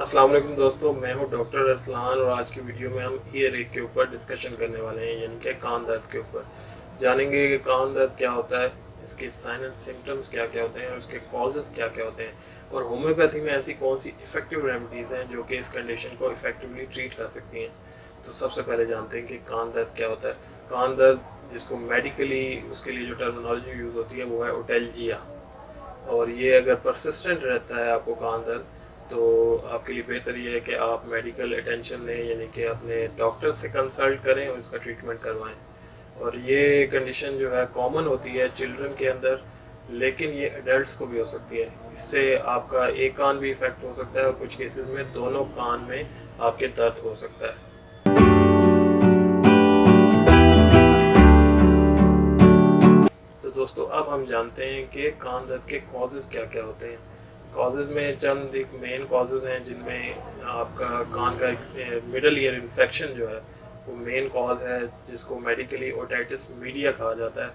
अस्सलाम वालेकुम दोस्तों, मैं हूं डॉक्टर अरसलान और आज की वीडियो में हम ईयर एक के ऊपर डिस्कशन करने वाले हैं, यानी कि कान दर्द के ऊपर जानेंगे कि कान दर्द क्या होता है, इसके साइन एंड सिम्टम्स क्या क्या होते हैं और उसके कॉजेज़ क्या क्या होते हैं और होम्योपैथी में ऐसी कौन सी इफ़ेक्टिव रेमेडीज़ हैं जो कि इस कंडीशन को इफ़ेक्टिवली ट्रीट कर सकती हैं। तो सबसे पहले जानते हैं कि कान दर्द क्या होता है। कान दर्द जिसको मेडिकली उसके लिए जो टर्मिनोलॉजी यूज़ होती है वो है ओटेल्जिया, और ये अगर परसिस्टेंट रहता है आपको कान दर्द तो आपके लिए बेहतर ये है कि आप मेडिकल अटेंशन लें, यानी कि अपने डॉक्टर से कंसल्ट करें और इसका ट्रीटमेंट करवाएं। और ये कंडीशन जो है कॉमन होती है चिल्ड्रन के अंदर, लेकिन ये एडल्ट्स को भी हो सकती है। इससे आपका एक कान भी इफेक्ट हो सकता है और कुछ केसेस में दोनों कान में आपके दर्द हो सकता है। तो दोस्तों अब हम जानते हैं कि कान दर्द के कॉजेज़ क्या क्या होते हैं। कॉजेज़ में चंद एक मेन कॉजेज़ हैं जिनमें आपका कान का एक मिडल ईयर इन्फेक्शन जो है वो मेन कॉज है, जिसको मेडिकली ओटाइटिस मीडिया कहा जाता है।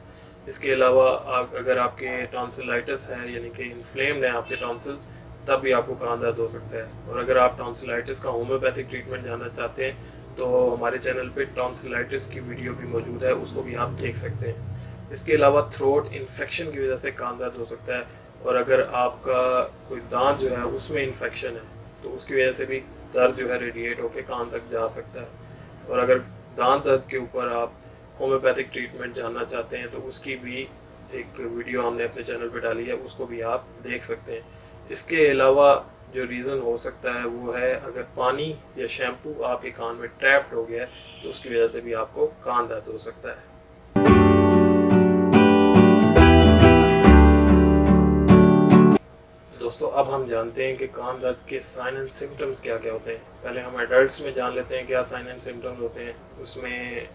इसके अलावा अगर आपके टॉन्सिलाइटिस है, यानी कि इन्फ्लेम्ड है आपके टॉन्सिल्स, तब भी आपको कान दर्द हो सकता है। और अगर आप टॉन्सिलाइटिस का होम्योपैथिक ट्रीटमेंट जानना चाहते हैं तो हमारे चैनल पे टॉन्सिलाइटिस की वीडियो भी मौजूद है, उसको भी आप देख सकते हैं। इसके अलावा थ्रोट इन्फेक्शन की वजह से कान दर्द हो सकता है, और अगर आपका कोई दांत जो है उसमें इन्फेक्शन है तो उसकी वजह से भी दर्द जो है रेडिएट होकर कान तक जा सकता है। और अगर दांत दर्द के ऊपर आप होम्योपैथिक ट्रीटमेंट जानना चाहते हैं तो उसकी भी एक वीडियो हमने अपने चैनल पर डाली है, उसको भी आप देख सकते हैं। इसके अलावा जो रीज़न हो सकता है वो है अगर पानी या शैम्पू आपके कान में ट्रैप्ड हो गया है तो उसकी वजह से भी आपको कान दर्द हो सकता है। दोस्तों अब हम जानते हैं कि कान दर्द के साइन एंड सिम्टम्स क्या क्या होते हैं। पहले हम एडल्ट्स में जान लेते हैं क्या साइन एंड सिम्टम्स होते हैं। उसमें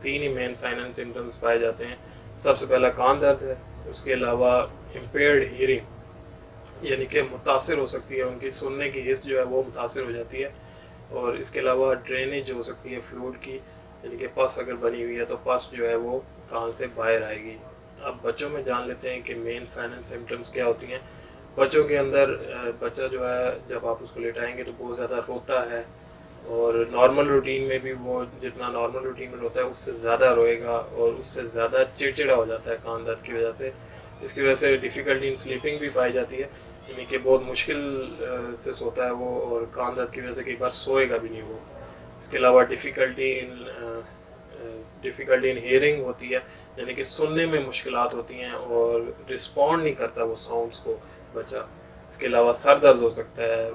तीन ही मेन साइन एंड सिम्टम्स पाए जाते हैं। सबसे पहला कान दर्द है, उसके अलावा इम्पेयर्ड हीयरिंग, यानी कि मुतासिर हो सकती है, उनकी सुनने की हिस्स जो है वो मुतासिर हो जाती है। और इसके अलावा ड्रेनेज हो सकती है फ्लूइड की, यानी कि पस अगर बनी हुई है तो पस जो है वो कान से बाहर आएगी। अब बच्चों में जान लेते हैं कि मेन साइन एंड सिम्टम्स क्या होती हैं। बच्चों के अंदर बच्चा जो है जब आप उसको लेटाएंगे तो बहुत ज़्यादा रोता है, और नॉर्मल रूटीन में भी वो जितना नॉर्मल रूटीन में रोता है उससे ज़्यादा रोएगा और उससे ज़्यादा चिड़चिड़ा हो जाता है कान दर्द की वजह से। इसकी वजह से डिफ़िकल्टी इन स्लीपिंग भी पाई जाती है, यानी कि बहुत मुश्किल से सोता है वो, और कान दर्द की वजह से कई बार सोएगा भी नहीं वो। इसके अलावा डिफ़िकल्टी इन हियरिंग होती है, यानी कि सुनने में मुश्किलात होती हैं और रिस्पॉन्ड नहीं करता वो साउंड्स को बच्चा। इसके अलावा सर दर्द हो सकता है,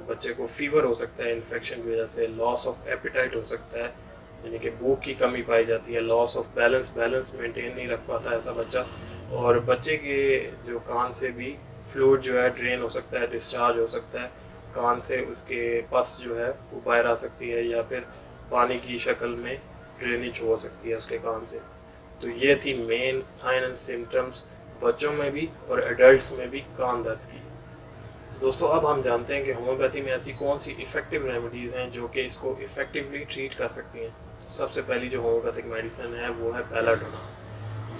बच्चे को फीवर हो सकता है इन्फेक्शन की वजह से, लॉस ऑफ एपिटाइट हो सकता है, यानी कि भूख की कमी पाई जाती है, लॉस ऑफ बैलेंस मेंटेन नहीं रख पाता ऐसा बच्चा। और बच्चे के जो कान से भी फ्लूइड जो है ड्रेन हो सकता है, डिस्चार्ज हो सकता है कान से, उसके पस जो है वो बाहर आ सकती है या फिर पानी की शक्ल में ड्रेनेज हो सकती है उसके कान से। तो ये थी मेन साइन एंड सिम्टम्स बच्चों में भी और एडल्ट्स में भी कान दर्द की। तो दोस्तों अब हम जानते हैं कि होम्योपैथी में ऐसी कौन सी इफ़ेक्टिव रेमेडीज़ हैं जो कि इसको इफ़ेक्टिवली ट्रीट कर सकती हैं। तो सबसे पहली जो होम्योपैथिक मेडिसिन है वो है बेलाडोना।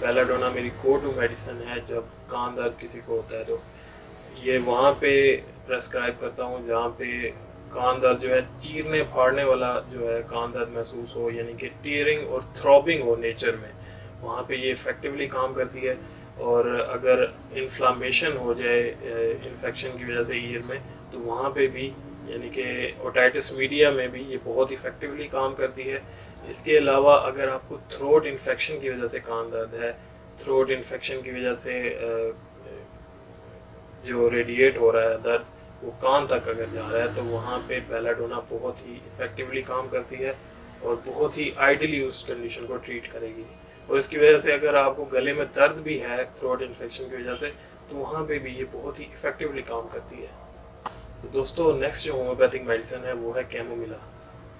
बेलाडोना मेरी गो टू मेडिसिन है जब कान दर्द किसी को होता है। तो ये वहाँ पे प्रेस्क्राइब करता हूँ जहाँ पे कान दर्द जो है चीरने फाड़ने वाला जो है कान दर्द महसूस हो, यानी कि टीयरिंग और थ्रॉबिंग हो नेचर में, वहाँ पे ये इफ़ेक्टिवली काम करती है। और अगर इन्फ्लामेशन हो जाए इन्फेक्शन की वजह से ईयर में तो वहाँ पे भी, यानी कि ओटाइटिस मीडिया में भी ये बहुत इफ़ेक्टिवली काम करती है। इसके अलावा अगर आपको थ्रोट इन्फेक्शन की वजह से कान दर्द है, थ्रोट इन्फेक्शन की वजह से जो रेडिएट हो रहा है दर्द वो कान तक अगर जा रहा है तो वहाँ पे बेलाडोना बहुत ही इफ़ेक्टिवली काम करती है और बहुत ही आइडियली उस कंडीशन को ट्रीट करेगी। और इसकी वजह से अगर आपको गले में दर्द भी है थ्रोट इन्फेक्शन की वजह से तो वहाँ पे भी ये बहुत ही इफ़ेक्टिवली काम करती है। तो दोस्तों नेक्स्ट जो होम्योपैथिक मेडिसिन है वो है कैमोमिला।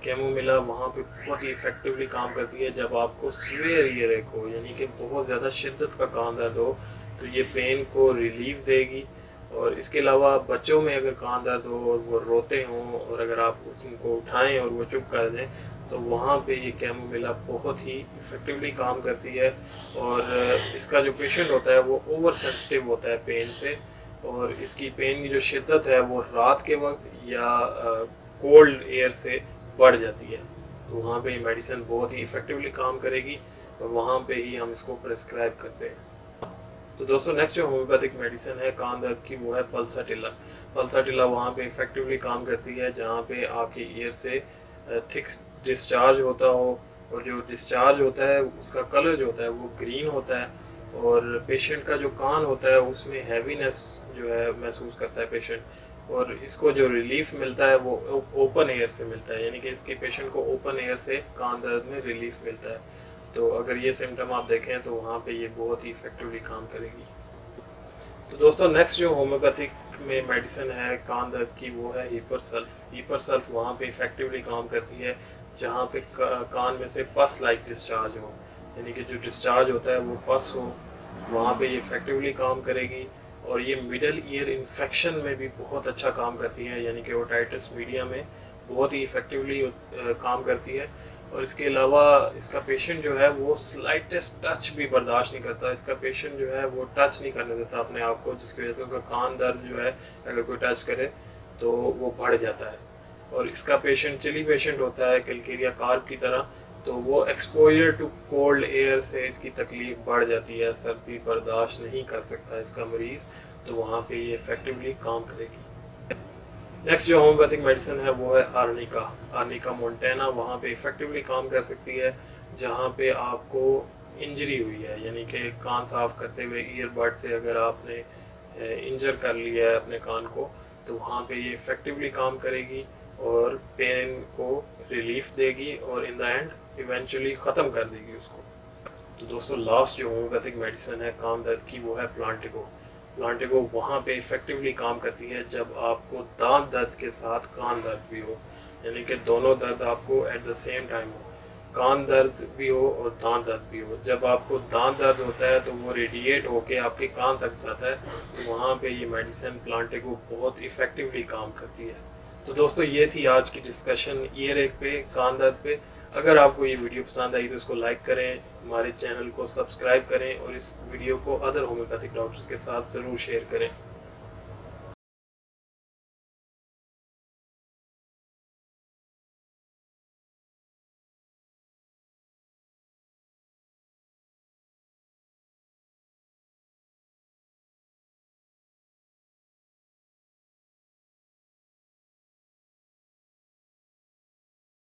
कैमोमिला वहाँ पे बहुत ही इफ़ेक्टिवली काम करती है जब आपको सीवियर ईयर एक हो, यानी कि बहुत ज़्यादा शिद्दत का कान दर्द हो, तो ये पेन को रिलीफ देगी। और इसके अलावा बच्चों में अगर कान दर्द हो और वो रोते हों और अगर आप उनको उठाएं और वो चुप कर दें तो वहाँ पे ये कैमोमिला बहुत ही इफ़ेक्टिवली काम करती है। और इसका जो पेशेंट होता है वो ओवर सेंसिटिव होता है पेन से, और इसकी पेन की जो शिद्दत है वो रात के वक्त या कोल्ड एयर से बढ़ जाती है, तो वहाँ पे ये मेडिसिन बहुत ही इफ़ेक्टिवली काम करेगी और वहाँ पे ही हम इसको प्रेस्क्राइब करते हैं। तो दोस्तों नेक्स्ट जो होम्योपैथिक मेडिसिन है कान दर्द की वो है पल्साटिला। पल्साटिला वहाँ पे इफ़ेक्टिवली काम करती है जहाँ पे आपकी ईयर से थिक डिस्चार्ज होता हो, और जो डिस्चार्ज होता है उसका कलर जो होता है वो ग्रीन होता है, और पेशेंट का जो कान होता है उसमें हैवीनेस जो है महसूस करता है पेशेंट, और इसको जो रिलीफ मिलता है वो ओपन एयर से मिलता है, यानी कि इसके पेशेंट को ओपन एयर से कान दर्द में रिलीफ मिलता है। तो अगर ये सिम्टम आप देखें तो वहाँ पे ये बहुत ही इफेक्टिवली काम करेगी। तो दोस्तों नेक्स्ट जो होम्योपैथिक में मेडिसिन है कान दर्द की वो है हीपर-सल्फ। हीपर-सल्फ वहाँ पे इफेक्टिवली काम करती है जहाँ पे कान में से पस लाइक डिस्चार्ज हो, यानी कि जो डिस्चार्ज होता है वो पस हो, वहाँ पे ये इफेक्टिवली काम करेगी। और ये मिडल ईयर इन्फेक्शन में भी बहुत अच्छा काम करती है, यानी कि ओटाइटिस मीडिया में बहुत ही इफेक्टिवली काम करती है। और इसके अलावा इसका पेशेंट जो है वो स्लाइटेस्ट टच भी बर्दाश्त नहीं करता, इसका पेशेंट जो है वो टच नहीं करने देता अपने आप को, जिसकी वजह से उसका कान दर्द जो है अगर कोई टच करे तो वो बढ़ जाता है। और इसका पेशेंट चिली पेशेंट होता है कैलकेरिया कार्प की तरह, तो वो एक्सपोजर टू कोल्ड एयर से इसकी तकलीफ बढ़ जाती है, सर्दी बर्दाश्त नहीं कर सकता इसका मरीज़, तो वहाँ पे ये इफेक्टिवली काम करेगी। नेक्स्ट जो होम्योपैथिक मेडिसिन है वो है आर्निका। आर्निका मोंटेना वहाँ पे इफेक्टिवली काम कर सकती है जहाँ पे आपको इंजरी हुई है, यानी कि कान साफ करते हुए ईयरबड से अगर आपने इंजर कर लिया है अपने कान को, तो वहाँ पे ये इफेक्टिवली काम करेगी और पेन को रिलीफ देगी और इन द एंड इवेंचुअली ख़त्म कर देगी उसको। तो दोस्तों लास्ट जो होम्योपैथिक मेडिसिन है कान दर्द की वो है प्लांटिको। प्लांटिको वहाँ पे इफेक्टिवली काम करती है जब आपको दांत दर्द के साथ कान दर्द भी हो, यानी कि दोनों दर्द आपको एट द सेम टाइम हो, कान दर्द भी हो और दांत दर्द भी हो। जब आपको दांत दर्द होता है तो वो रेडिएट होके आपके कान तक जाता है, तो वहाँ पे ये मेडिसिन प्लांटिको बहुत इफेक्टिवली काम करती है। तो दोस्तों ये थी आज की डिस्कशन ईयर एक पे, कान दर्द पे। अगर आपको ये वीडियो पसंद आई तो इसको लाइक करें, हमारे चैनल को सब्सक्राइब करें और इस वीडियो को अदर होम्योपैथिक डॉक्टर्स के साथ ज़रूर शेयर करें।